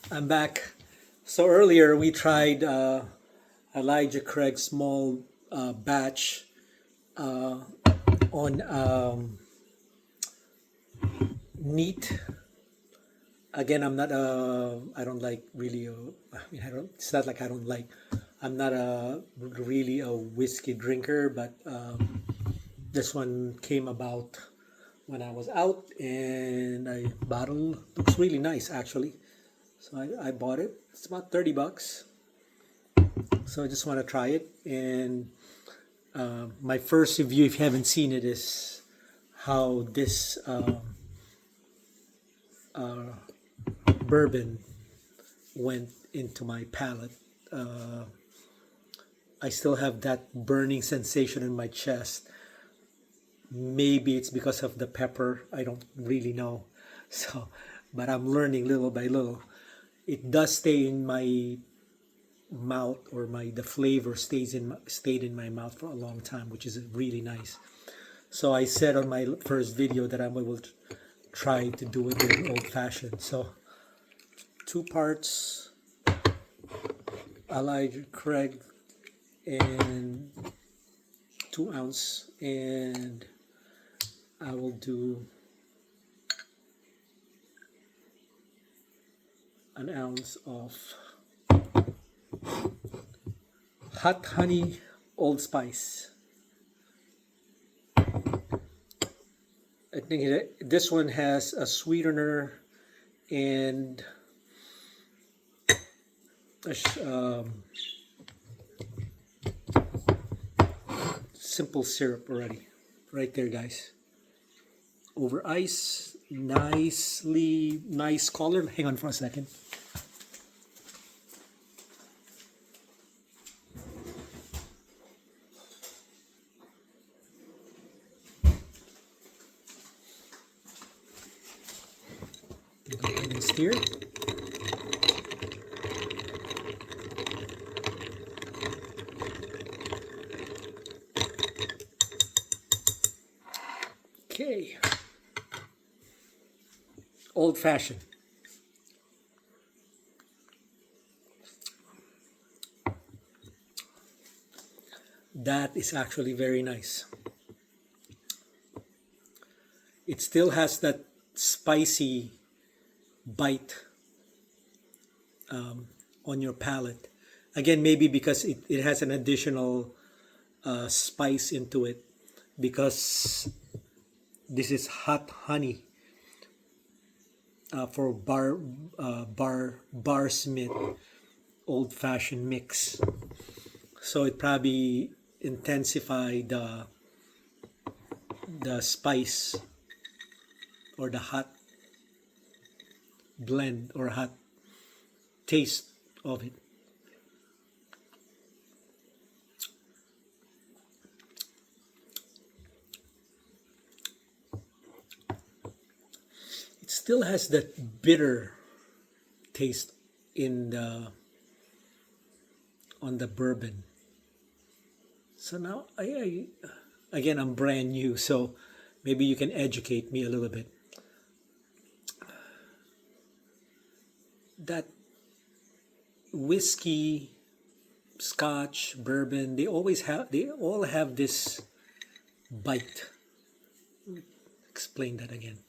I'm back. So earlier we tried Elijah Craig's small batch uh, on neat. Again, I'm not I don't like really. I mean, I don't. It's not like I don't like. I'm not really a whiskey drinker, but this one came about when I was out, and I bottle looks really nice actually. So I bought it. It's about $30. So I just want to try it. And my first review, if you haven't seen it, is how this bourbon went into my palate. I still have that burning sensation in my chest. Maybe it's because of the pepper. I don't really know. So, but I'm learning little by little. It does stay in my mouth, or my the flavor stayed in my mouth for a long time, which is really nice. So I said on my first video that I will try to do it in old fashioned. So 2 parts Elijah Craig and 2 ounce, and I will do an ounce of hot honey old spice. I think this one has a sweetener and a simple syrup already. Right there, guys. Over ice. Nice color. Hang on for a second. Go ahead and stir. Okay. Old fashioned. That is actually very nice. It still has that spicy bite on your palate. Again, maybe because it has an additional spice into it, because this is hot honey for bar smith old fashioned mix. So it probably intensify the spice, or the hot blend or hot taste of it. It still has that bitter taste in the on the bourbon. So now again, I'm brand new, so maybe you can educate me a little bit. That whiskey, scotch, bourbon, they all have this bite. Explain that again.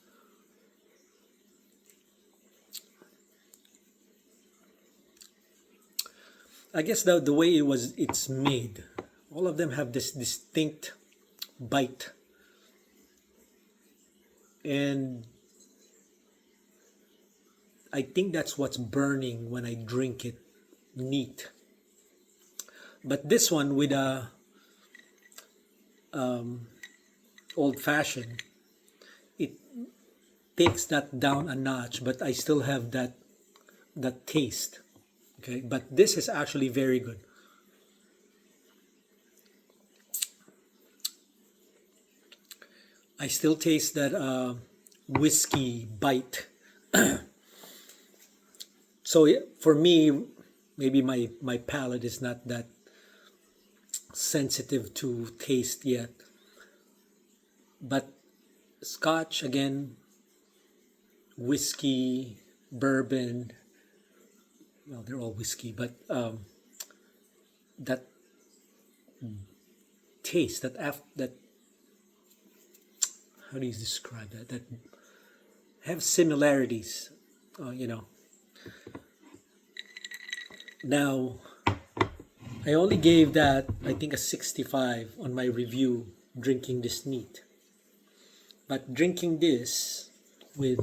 I guess the way it's made, all of them have this distinct bite, and I think that's what's burning when I drink it neat. But this one with a old fashioned, it takes that down a notch, but I still have that taste. Okay, but this is actually very good. I still taste that whiskey bite. So for me, maybe my palate is not that sensitive to taste yet. But scotch, again, whiskey, bourbon, well, they're all whiskey, but that taste, that how do you describe that? That have similarities, you know. Now, I only gave that, I think, a 65 on my review drinking this neat. But drinking this with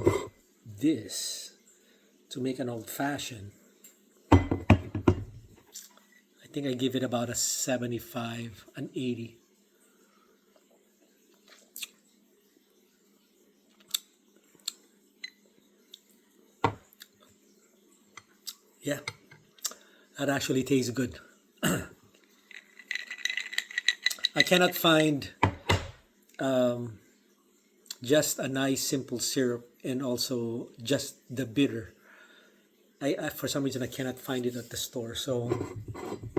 this to make an old fashioned, I think I give it about a 75, an 80. Yeah, that actually tastes good. I cannot find just a nice simple syrup and also just the bitter. I for some reason I cannot find it at the store. So,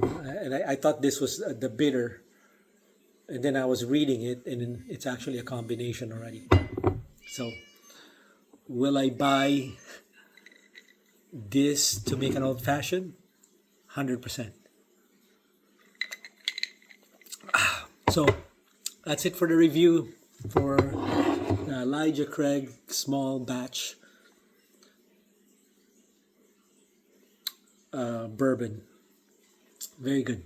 and I thought this was the bitter, and then I was reading it, and then it's actually a combination already. So, will I buy this to make an old fashioned? 100%. So that's it for the review for the Elijah Craig small batch bourbon. Very good.